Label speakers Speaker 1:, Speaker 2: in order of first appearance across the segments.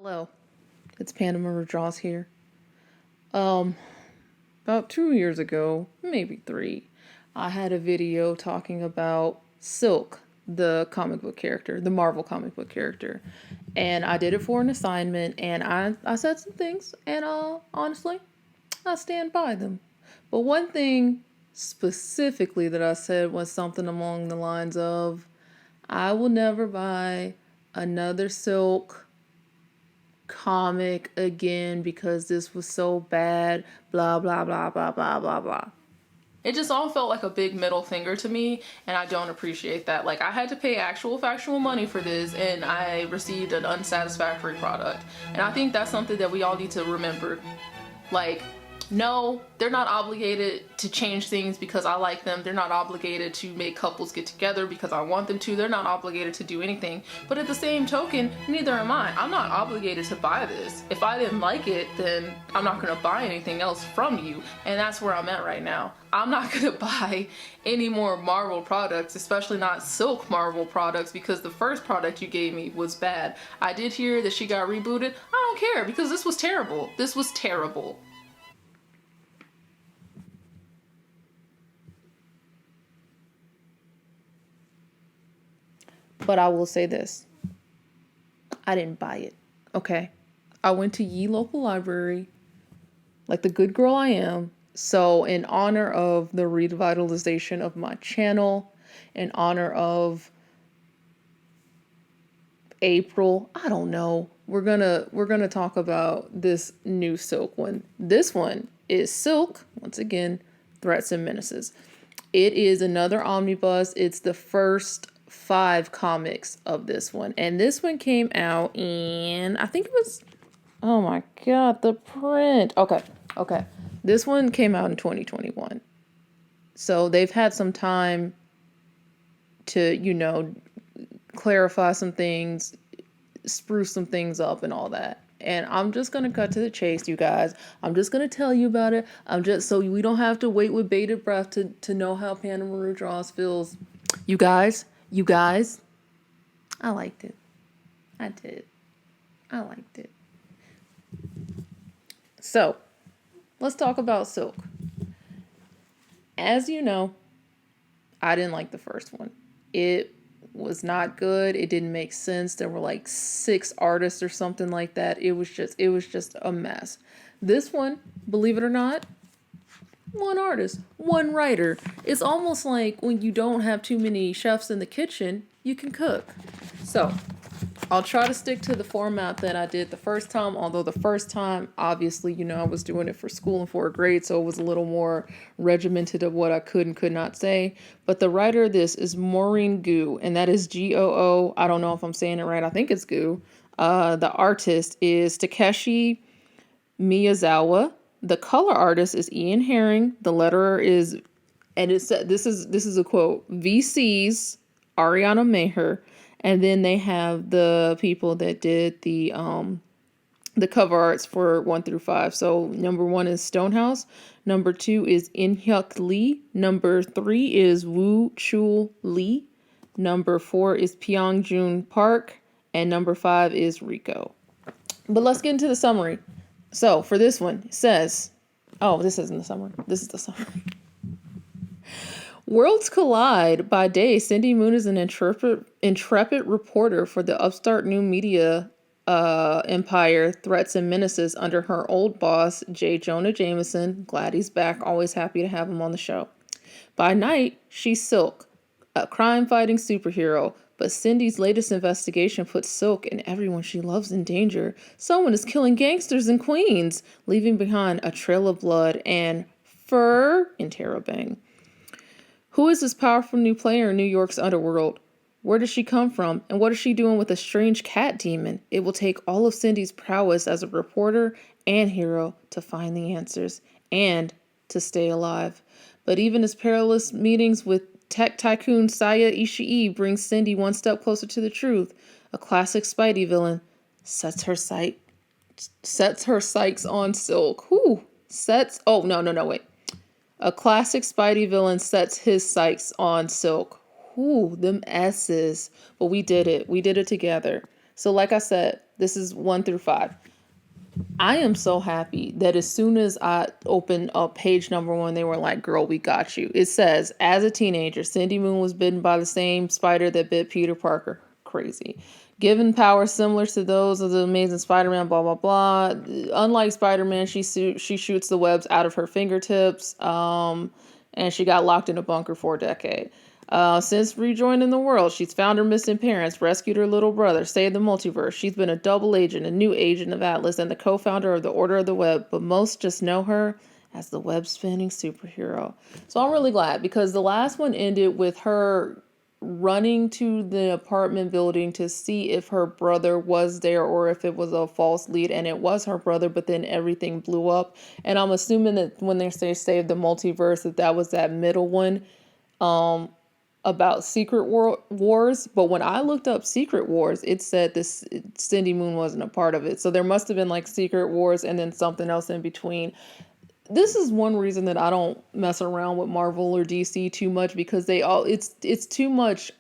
Speaker 1: Hello, it's Panda Mirror Draws here. Um, about 2 years ago, maybe three, I had a video talking about Silk, the comic book character, the Marvel comic book character. And I did it for an assignment, and I said some things, and honestly, I stand by them. But one thing specifically that I said was something along the lines of, I will never buy another Silk comic again because this was so bad, blah, blah, blah, blah, blah, blah, blah. It just all felt like a big middle finger to me, and I don't appreciate that. Like, I had to pay actual factual money for this, and I received an unsatisfactory product. And I think that's something that we all need to remember. Like, no, they're not obligated to change things because I like them. They're not obligated to make couples get together because I want them to. They're not obligated to do anything. But at the same token, neither am I. I'm not obligated to buy this. If I didn't like it, then I'm not going to buy anything else from you. And that's where I'm at right now. I'm not going to buy any more Marvel products, especially not Silk Marvel products, because the first product you gave me was bad. I did hear that she got rebooted. I don't care because this was terrible. This was terrible. But I will say this. I didn't buy it, okay? I went to Ye local library, like the good girl I am. So in honor of the revitalization of my channel, in honor of April, I don't know. We're gonna talk about this new Silk one. This one is Silk, once again, Threats and Menaces. It is another omnibus. It's the first 5 comics of this one. And this one came out in, I think it was, oh my God, the print. Okay. This one came out in 2021. So they've had some time to, clarify some things, spruce some things up and all that. And I'm just going to cut to the chase, you guys. I'm just going to tell you about it. So we don't have to wait with bated breath to know how Panda Maru Draws feels. You guys, I liked it. I did. I liked it. So, let's talk about Silk. As you know, I didn't like the first one. It was not good. It didn't make sense. There were like 6 artists or something like that. It was just a mess. This one, believe it or not, 1 artist, 1 writer. It's almost like when you don't have too many chefs in the kitchen, you can cook. So, I'll try to stick to the format that I did the first time, although the first time, obviously, I was doing it for school in 4th grade, so it was a little more regimented of what I could and could not say. But the writer of this is Maureen Gu, and that is Goo. I don't know if I'm saying it right. I think it's Gu. The artist is Takeshi Miyazawa. The color artist is Ian Herring. The letterer is, and it said, this is a quote, VC's Ariana Maher. And then they have the people that did the cover arts for 1 through 5. So number 1 is Stonehouse. Number 2 is In-hyuk Lee. Number 3 is Woo Chul Lee. Number 4 is Pyongjun Park. And number 5 is Rico. But let's get into the summary. So for this one, it says, oh, this isn't the summary. This is the summary. Worlds collide. By day, Cindy Moon is an intrepid reporter for the upstart new media empire, Threats and Menaces, under her old boss, J. Jonah Jameson. Glad he's back. Always happy to have him on the show. By night, she's Silk, a crime-fighting superhero. But Cindy's latest investigation puts Silk and everyone she loves in danger. Someone is killing gangsters in Queens, leaving behind a trail of blood and fur in Terabang. Who is this powerful new player in New York's underworld? Where does she come from? And what is she doing with a strange cat demon? It will take all of Cindy's prowess as a reporter and hero to find the answers and to stay alive. But even as perilous meetings with tech tycoon Saya Ishii brings Cindy one step closer to the truth, a classic Spidey villain sets her sights on Silk. Wait. A classic Spidey villain sets his sights on Silk. Them S's. But we did it. We did it together. So like I said, this is 1 through 5. I am so happy that as soon as I opened up page number 1, they were like, girl, we got you. It says, as a teenager, Cindy Moon was bitten by the same spider that bit Peter Parker. Crazy. Given powers similar to those of the Amazing Spider-Man, blah, blah, blah. Unlike Spider-Man, she shoots the webs out of her fingertips, and she got locked in a bunker for a decade. Since rejoining the world, she's found her missing parents, rescued her little brother, saved the multiverse. She's been a double agent, a new agent of Atlas, and the co-founder of the Order of the Web, but most just know her as the web-spinning superhero. So I'm really glad, because the last one ended with her running to the apartment building to see if her brother was there or if it was a false lead, and it was her brother, but then everything blew up. And I'm assuming that when they say save the multiverse, that was that middle one, about Secret Wars. But when I looked up Secret Wars, it said this Cindy Moon wasn't a part of it. So there must have been like Secret Wars and then something else in between. This is one reason that I don't mess around with Marvel or DC too much, because it's too much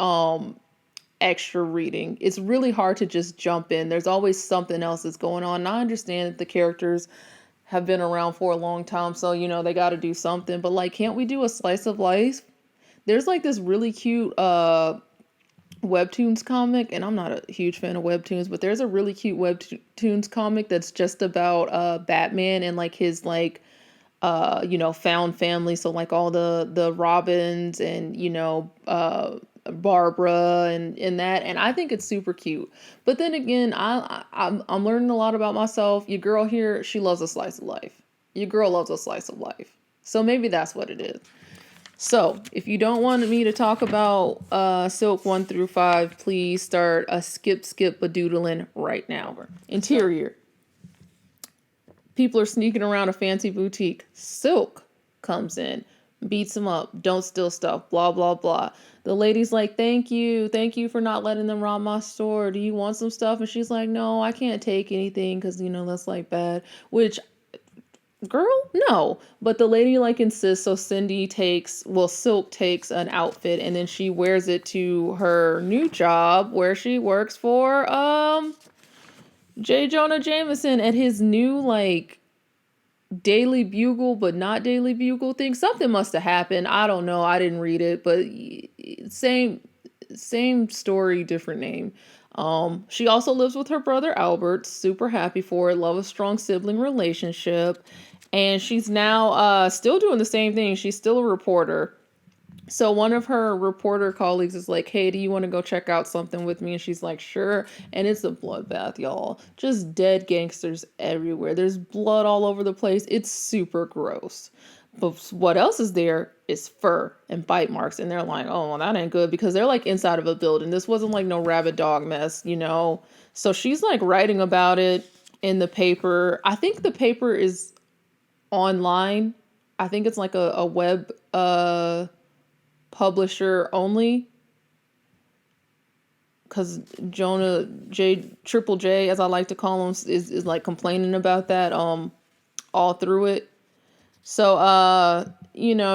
Speaker 1: extra reading. It's really hard to just jump in. There's always something else that's going on. And I understand that the characters have been around for a long time, so they got to do something. But like, can't we do a slice of life? There's like this really cute webtoons comic, and I'm not a huge fan of webtoons, but there's a really cute webtoons comic that's just about Batman and like his like found family. So like all the Robins and Barbara and that, and I think it's super cute. But then again, I'm learning a lot about myself. Your girl here, she loves a slice of life. Your girl loves a slice of life. So maybe that's what it is. So, if you don't want me to talk about Silk 1 through 5, please start a skip a-doodling right now. Interior. People are sneaking around a fancy boutique. Silk comes in, beats them up, don't steal stuff, blah, blah, blah. The lady's like, thank you for not letting them rob my store. Do you want some stuff? And she's like, no, I can't take anything because, that's like bad. Which, girl, no. But the lady like insists, so Silk takes an outfit and then she wears it to her new job where she works for J. Jonah Jameson at his new like Daily Bugle, but not Daily Bugle thing. Something must have happened. I don't know. I didn't read it, but same story, different name. She also lives with her brother Albert, super happy for it, love a strong sibling relationship. And she's now still doing the same thing. She's still a reporter. So one of her reporter colleagues is like, hey, do you want to go check out something with me? And she's like, sure. And it's a bloodbath, y'all. Just dead gangsters everywhere. There's blood all over the place. It's super gross. But what else is there is fur and bite marks. And they're like, oh, well, that ain't good, because they're like inside of a building. This wasn't like no rabid dog mess, So she's like writing about it in the paper. I think the paper is online. I think it's like a web publisher only, because Triple J, as I like to call him, is like complaining about that all through it. So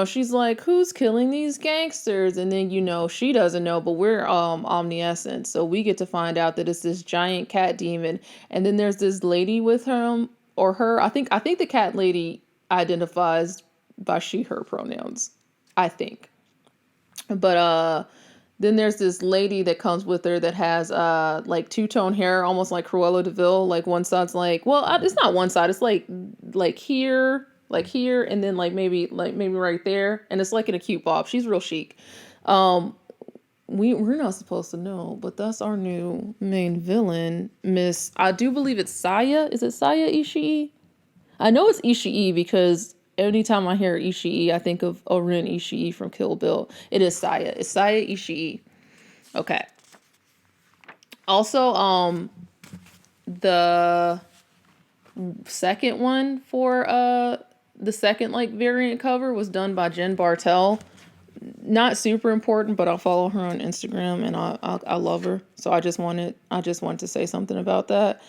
Speaker 1: she's like, who's killing these gangsters? And then she doesn't know, but we're omniscient, so we get to find out that it's this giant cat demon. And then there's this lady with him or her. I think the cat lady identifies by she her pronouns, I think. But then there's this lady that comes with her that has like two-tone hair, almost like Cruella de Vil. Like one side's like, well, it's not one side. It's like here, and then like maybe right there, and it's like in a cute bob. She's real chic. We're not supposed to know, but that's our new main villain, Miss. I do believe it's Saya. Is it Saya Ishii? I know it's Ishii because anytime I hear Ishii, I think of Orin Ishii from Kill Bill. It is Saya. It's Saya Ishii. Okay. Also, the second one for the second like variant cover was done by Jen Bartel. Not super important, but I'll follow her on Instagram and I love her. So I just wanted to say something about that.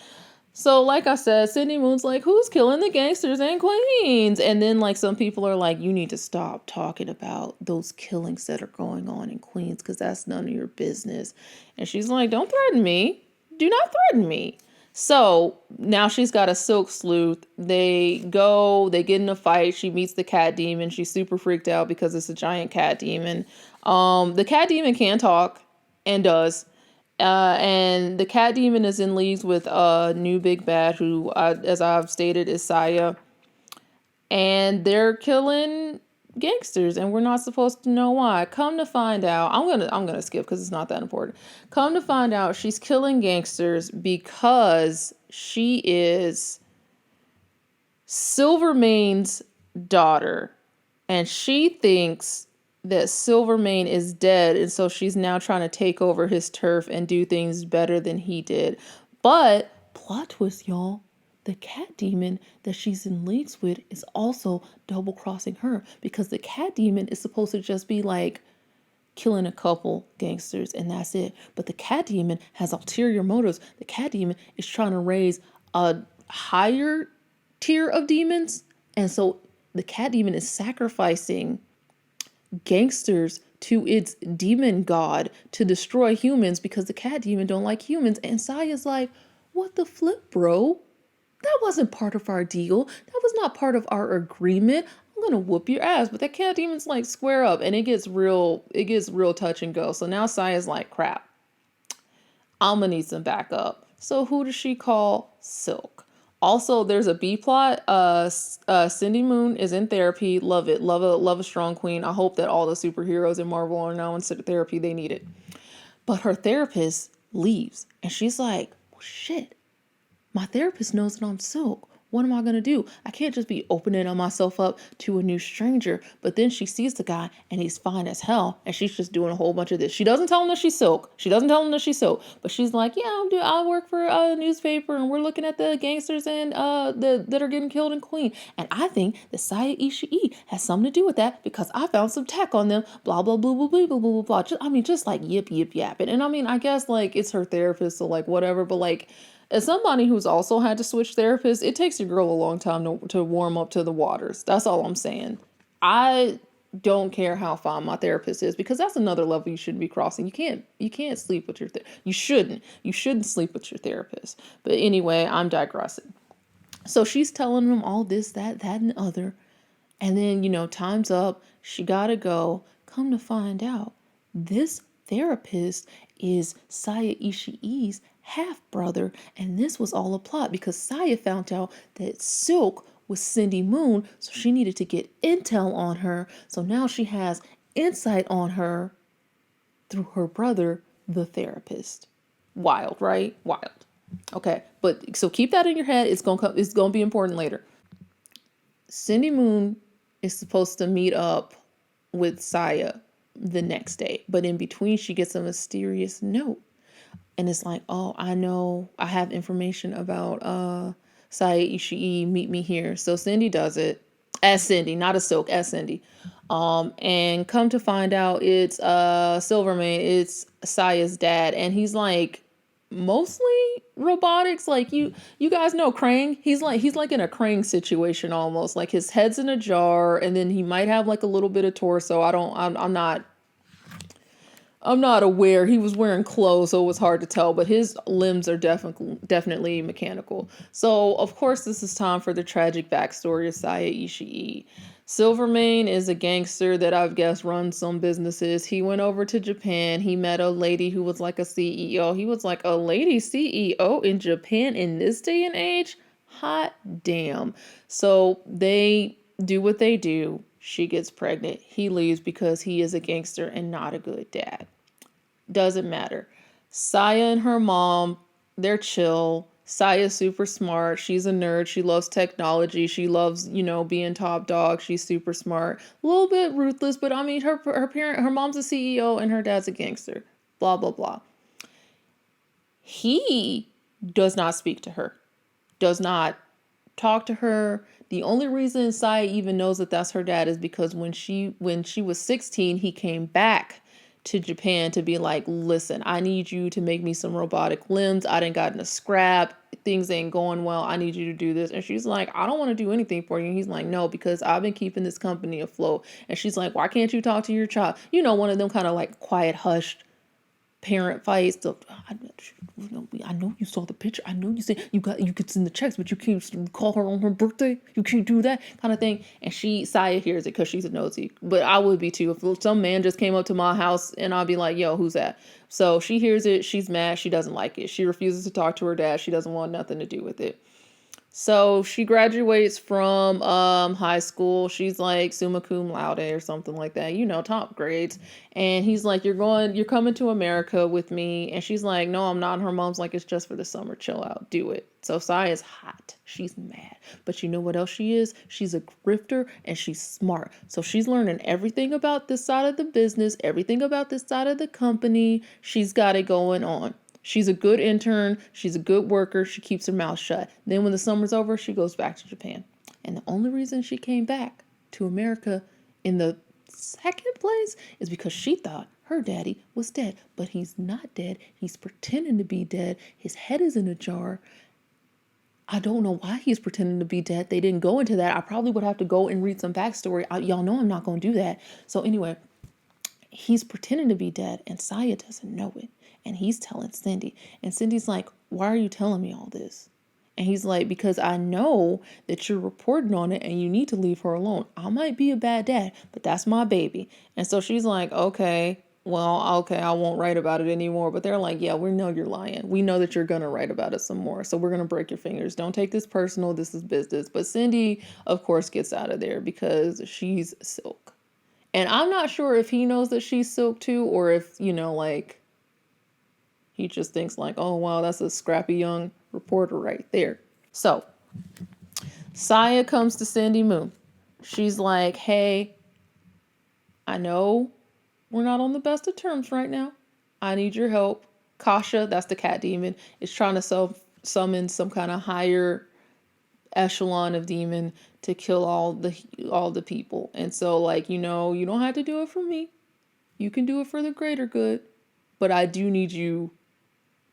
Speaker 1: So like I said, Cindy Moon's like, who's killing the gangsters and queens? And then like some people are like, you need to stop talking about those killings that are going on in Queens because that's none of your business. And she's like, don't threaten me. do not threaten me. So now she's got a silk sleuth. They get in a fight. She meets the cat demon. She's super freaked out because it's a giant cat demon. The cat demon can talk and does. And the cat demon is in leagues with a new big bad who, as I've stated, is Saya. And they're killing gangsters, and we're not supposed to know why. Come to find out, I'm gonna skip because it's not that important. Come to find out, she's killing gangsters because she is Silvermane's daughter, and she thinks that Silvermane is dead, and so she's now trying to take over his turf and do things better than he did. But plot twist, y'all. The cat demon that she's in leagues with is also double crossing her, because the cat demon is supposed to just be like killing a couple gangsters and that's it. But the cat demon has ulterior motives. The cat demon is trying to raise a higher tier of demons. And so the cat demon is sacrificing gangsters to its demon god to destroy humans because the cat demon don't like humans. And Saya's like, what the flip, bro? That wasn't part of our deal. That was not part of our agreement. I'm gonna whoop your ass. But that cat demon's like, square up, and it gets real touch and go. So now Saya's like, crap, I'm gonna need some backup. So who does she call? Silk. Also, there's a B plot. Cindy Moon is in therapy. Love it. Love a strong queen. I hope that all the superheroes in Marvel are now in therapy. They need it. But her therapist leaves, and she's like, well, shit. My therapist knows that I'm Silk. What am I going to do? I can't just be opening myself up to a new stranger. But then she sees the guy and he's fine as hell. And she's just doing a whole bunch of this. She doesn't tell him that she's Silk. But she's like, yeah, I work for a newspaper and we're looking at the gangsters and that are getting killed in Queen. And I think that Saya Ishii has something to do with that because I found some tech on them. Blah, blah, blah, blah, blah, blah, blah, blah. Just like yip, yip, yapping. And I guess like it's her therapist, so like whatever. But like, as somebody who's also had to switch therapists, it takes your girl a long time to warm up to the waters. That's all I'm saying. I don't care how fine my therapist is because that's another level you shouldn't be crossing. You can't sleep with your you shouldn't sleep with your therapist. But anyway, I'm digressing. So she's telling them all this, that, and the other. And then, time's up. She gotta go. Come to find out, this therapist is Saya Ishii's half-brother, and this was all a plot because Saya found out that Silk was Cindy Moon, so she needed to get intel on her. So now she has insight on her through her brother, the therapist. Wild, right? Wild. Okay, but so keep that in your head. It's gonna be important later. Cindy Moon is supposed to meet up with Saya the next day, but in between she gets a mysterious note. And it's like, oh, I know I have information about Saya Ishii, meet me here. So Cindy does it as Cindy, not as Silk, as Cindy. And come to find out it's Silvermane, it's Saya's dad, and he's like mostly robotics. Like you guys know Krang. He's like in a Krang situation almost. Like his head's in a jar, and then he might have like a little bit of torso. I'm not aware. He was wearing clothes, so it was hard to tell, but his limbs are definitely mechanical. So, of course, this is time for the tragic backstory of Saya Ishii. Silvermane is a gangster that I've guessed runs some businesses. He went over to Japan. He met a lady who was like a CEO. He was like, a lady CEO in Japan in this day and age? Hot damn. So they do what they do. She gets pregnant. He leaves because he is a gangster and not a good dad. Doesn't matter. Saya and her mom, they're chill. Saya's super smart. She's a nerd. She loves technology. She loves, being top dog. She's super smart. A little bit ruthless, but her mom's a CEO and her dad's a gangster. Blah, blah, blah. He does not speak to her. Does not talk to her. The only reason Saya even knows that that's her dad is because when she was 16, he came back to Japan to be like, listen, I need you to make me some robotic limbs. I done gotten a scrap. Things ain't going well. I need you to do this. And she's like, I don't want to do anything for you. And he's like, no, because I've been keeping this company afloat. And she's like, why can't you talk to your child? One of them kind of like quiet, hushed parent fights. I know you saw the picture. I know you said you could send the checks, but you can't call her on her birthday. You can't do that kind of thing. And Saya hears it because she's a nosy. But I would be too. If some man just came up to my house and I'd be like, yo, who's that? So she hears it. She's mad. She doesn't like it. She refuses to talk to her dad. She doesn't want nothing to do with it. So she graduates from high school. She's like summa cum laude or something like that, top grades. And he's like, you're coming to America with me. And she's like, no, I'm not. And her mom's like, it's just for the summer. Chill out. Do it. So Saya's hot. She's mad. But you know what else she is? She's a grifter and she's smart. So she's learning everything about this side of the business, everything about this side of the company. She's got it going on. She's a good intern. She's a good worker. She keeps her mouth shut. Then when the summer's over, she goes back to Japan. And the only reason she came back to America in the second place is because she thought her daddy was dead. But he's not dead. He's pretending to be dead. His head is in a jar. I don't know why he's pretending to be dead. They didn't go into that. I probably would have to go and read some backstory. Y'all know I'm not going to do that. So anyway, he's pretending to be dead and Saya doesn't know it. And he's telling Cindy. And Cindy's like, why are you telling me all this? And he's like, because I know that you're reporting on it and you need to leave her alone. I might be a bad dad, but that's my baby. And so she's like, okay, I won't write about it anymore. But they're like, yeah, we know you're lying. We know that you're going to write about it some more. So we're going to break your fingers. Don't take this personal. This is business. But Cindy, of course, gets out of there because she's Silk. And I'm not sure if he knows that she's Silk too, or if, he just thinks like, oh, wow, that's a scrappy young reporter right there. So Saya comes to Cindy Moon. She's like, hey, I know we're not on the best of terms right now. I need your help. Kasha, that's the cat demon, is trying to summon some kind of higher echelon of demon to kill all the people. And so you don't have to do it for me. You can do it for the greater good. But I do need you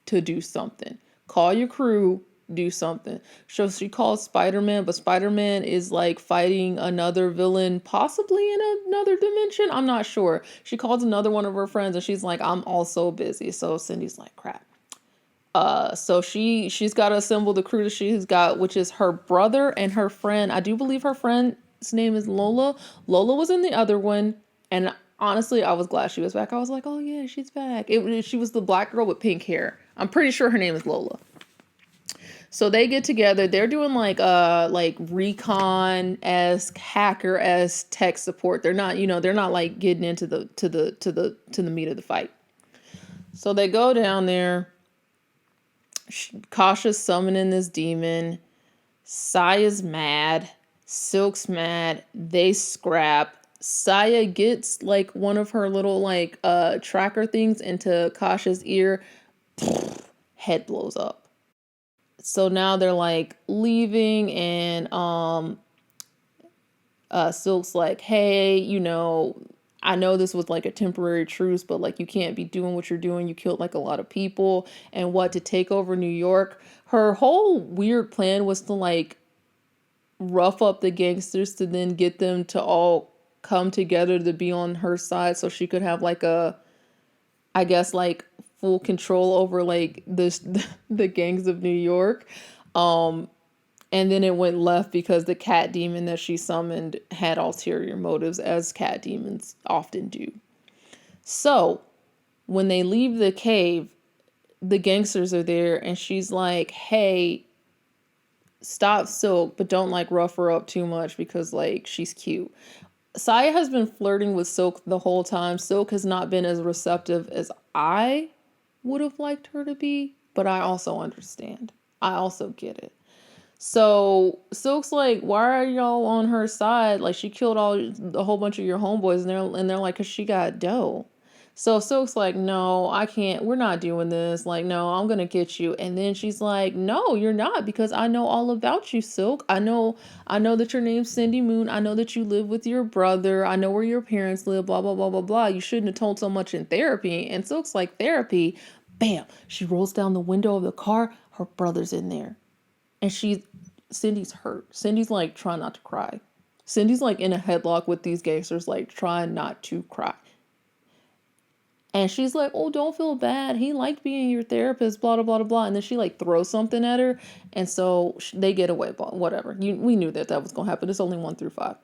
Speaker 1: to do something. Call your crew, do something. So she calls Spider-Man, but Spider-Man is fighting another villain, possibly in another dimension. I'm not sure. She calls another one of her friends and she's like, I'm also busy. So Cindy's like, crap. So she's got to assemble the crew that she's got, which is her brother and her friend. I do believe her friend's name is Lola. Lola was in the other one, and honestly, I was glad she was back. I was like, oh yeah, she's back. She was the black girl with pink hair. I'm pretty sure her name is Lola. So they get together. They're doing recon-esque, hacker-esque tech support. They're not getting into the meat of the fight. So they go down there. Kasha's summoning this demon. Saya's mad. Silk's mad. They scrap. Saya gets one of her little tracker things into Kasha's ear. Head blows up. So now they're leaving and Silk's like, hey, I know this was a temporary truce, but you can't be doing what you're doing. You killed a lot of people and to take over New York. Her whole weird plan was to rough up the gangsters to then get them to all come together to be on her side so she could have full control over the gangs of New York. And then it went left because the cat demon that she summoned had ulterior motives, as cat demons often do. So when they leave the cave, the gangsters are there and she's like, hey, stop Silk, but don't rough her up too much because she's cute. Saya has been flirting with Silk the whole time. Silk has not been as receptive as I would have liked her to be, but I also understand. I also get it. So Silk's like, why are y'all on her side? She killed a whole bunch of your homeboys, and they're like, cause she got dough. So Silk's like, no, I can't. We're not doing this. No, I'm gonna get you. And then she's like, no, you're not, because I know all about you, Silk. I know that your name's Cindy Moon. I know that you live with your brother. I know where your parents live. Blah blah blah blah blah. You shouldn't have told so much in therapy. And Silk's like, therapy. Bam. She rolls down the window of the car. Her brother's in there. And Cindy's hurt. Cindy's trying not to cry. Cindy's in a headlock with these gangsters, trying not to cry. And she's like, oh, don't feel bad. He liked being your therapist, blah, blah, blah, blah, blah. And then she like throws something at her. And so they get away, but whatever. We knew that was going to happen. It's only 1 through 5.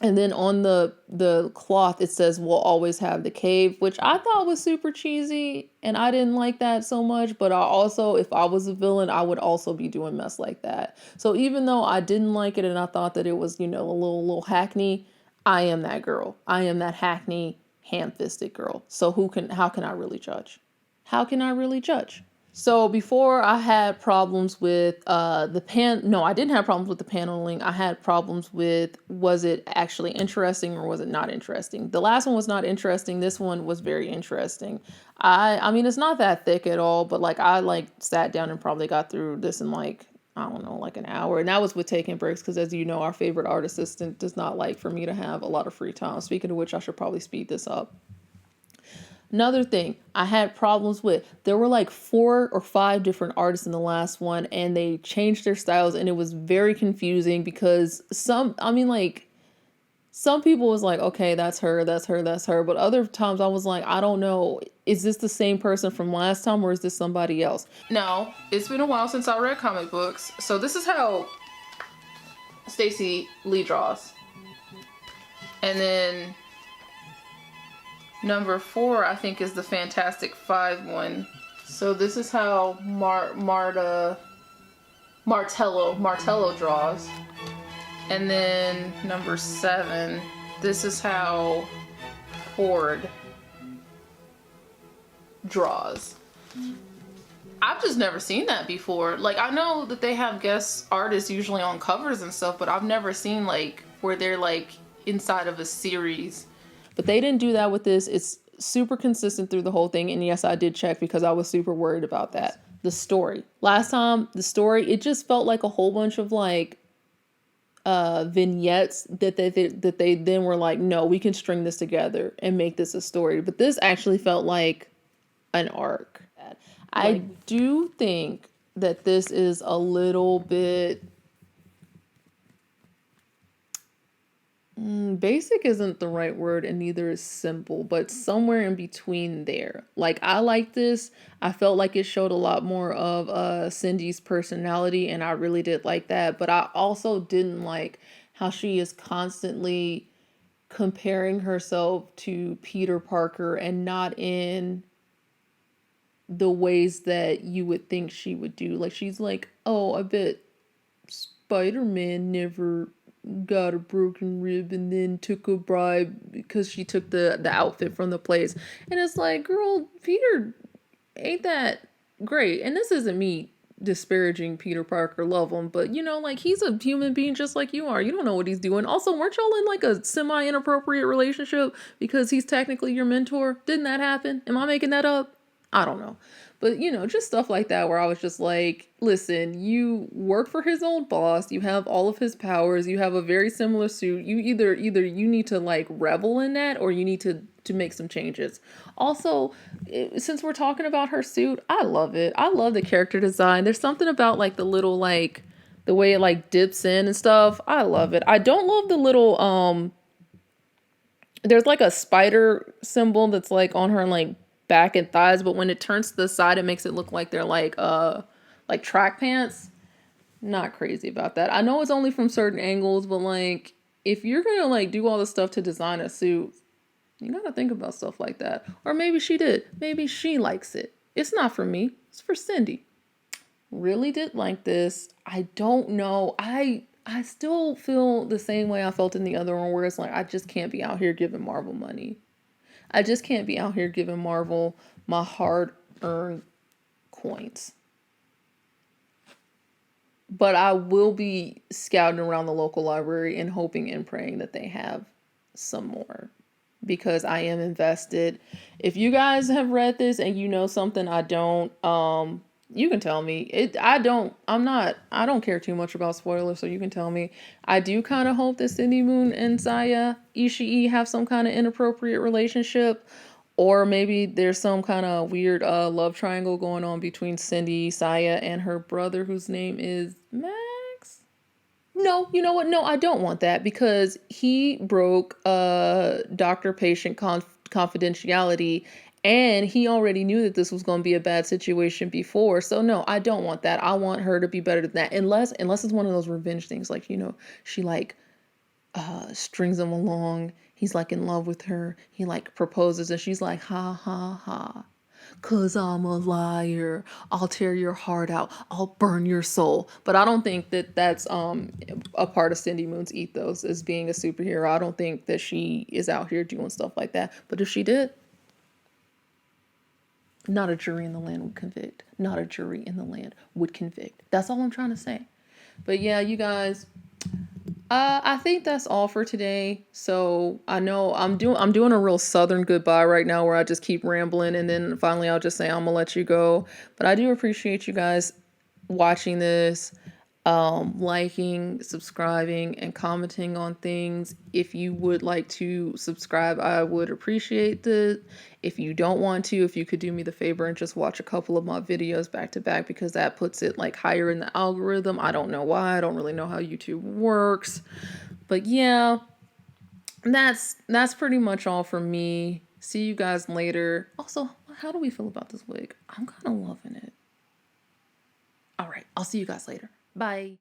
Speaker 1: And then on the cloth, it says, we'll always have the cave, which I thought was super cheesy. And I didn't like that so much. But I also, if I was a villain, I would also be doing mess like that. So even though I didn't like it and I thought that it was, a little hackney, I am that girl. I am that hackney, ham-fisted girl. So how can I really judge? How can I really judge? So before I had problems with I didn't have problems with the paneling. I had problems with, was it actually interesting or was it not interesting? The last one was not interesting. This one was very interesting. I mean, it's not that thick at all, but like I like sat down and probably got through this in like, I don't know, like an hour. And that was with taking breaks because, as you know, our favorite art assistant does not like for me to have a lot of free time. Speaking of which, I should probably speed this up. Another thing I had problems with, there were like 4 or 5 different artists in the last one, and they changed their styles, and it was very confusing because some people was like, okay, that's her, that's her, that's her. But other times I was like, I don't know, is this the same person from last time or is this somebody else? Now, it's been a while since I read comic books, so this is how Stacey Lee draws. And then number 4, I think, is the Fantastic Five one. So this is how Martello draws. And then number 7, this is how Ford draws. I've just never seen that before. Like, I know that they have guest artists usually on covers and stuff, but I've never seen like where they're like inside of a series. But they didn't do that with this. It's super consistent through the whole thing. And yes, I did check because I was super worried about that. The story. Last time, the story, it just felt like a whole bunch of like vignettes that they then were like, no, we can string this together and make this a story. But this actually felt like an arc. I do think that this is a little bit basic isn't the right word, and neither is simple, but somewhere in between there. Like, I like this. I felt like it showed a lot more of Cindy's personality, and I really did like that. But I also didn't like how she is constantly comparing herself to Peter Parker and not in the ways that you would think she would do. Like, she's like, oh, I bet Spider-Man never got a broken rib and then took a bribe because she took the outfit from the place. And it's like, girl, Peter ain't that great. And this isn't me disparaging Peter Parker, love him, but like, he's a human being just like you are. You don't know what he's doing. Also, weren't y'all in like a semi-inappropriate relationship because he's technically your mentor? Didn't that happen? Am I making that up? I don't know. But, just stuff like that where I was just like, listen, you work for his old boss. You have all of his powers. You have a very similar suit. You either you need to like revel in that or you need to make some changes. Also, since we're talking about her suit, I love it. I love the character design. There's something about like the little like the way it like dips in and stuff. I love it. I don't love the little there's like a spider symbol that's like on her like back and thighs, but when it turns to the side, it makes it look like they're like track pants. Not crazy about that. I know it's only from certain angles, but like if you're gonna like do all the stuff to design a suit, you gotta think about stuff like that. Or maybe she did. Maybe she likes it. It's not for me. It's for Cindy. Really did like this. I don't know. I still feel the same way I felt in the other one, where it's like I just can't be out here giving Marvel money. I just can't be out here giving Marvel my hard-earned coins. But I will be scouting around the local library and hoping and praying that they have some more, because I am invested. If you guys have read this and you know something I don't, you can tell me. I don't care too much about spoilers, so you can tell me. I do kind of hope that Cindy Moon and Saya Ishii have some kind of inappropriate relationship, or maybe there's some kind of weird love triangle going on between Cindy, Saya, and her brother, whose name is Max. No, you know what? No, I don't want that, because he broke doctor-patient confidentiality, And he already knew that this was going to be a bad situation before. So no, I don't want that. I want her to be better than that. Unless it's one of those revenge things, like, she like strings him along. He's like in love with her. He like proposes and she's like, ha ha ha. 'Cause I'm a liar. I'll tear your heart out. I'll burn your soul. But I don't think that that's a part of Cindy Moon's ethos as being a superhero. I don't think that she is out here doing stuff like that. But if she did, not a jury in the land would convict. Not a jury in the land would convict. That's all I'm trying to say. But yeah, you guys, I think that's all for today. So I know I'm doing a real southern goodbye right now where I just keep rambling and then finally I'll just say I'm gonna let you go. But I do appreciate you guys watching this, liking, subscribing, and commenting on things. If you would like to subscribe, I would appreciate it. If you don't want to, if you could do me the favor and just watch a couple of my videos back to back, because that puts it like higher in the algorithm. I don't know why. I don't really know how YouTube works. But yeah, that's pretty much all for me. See you guys later. Also, how do we feel about this wig? I'm kind of loving it. All right, I'll see you guys later. Bye.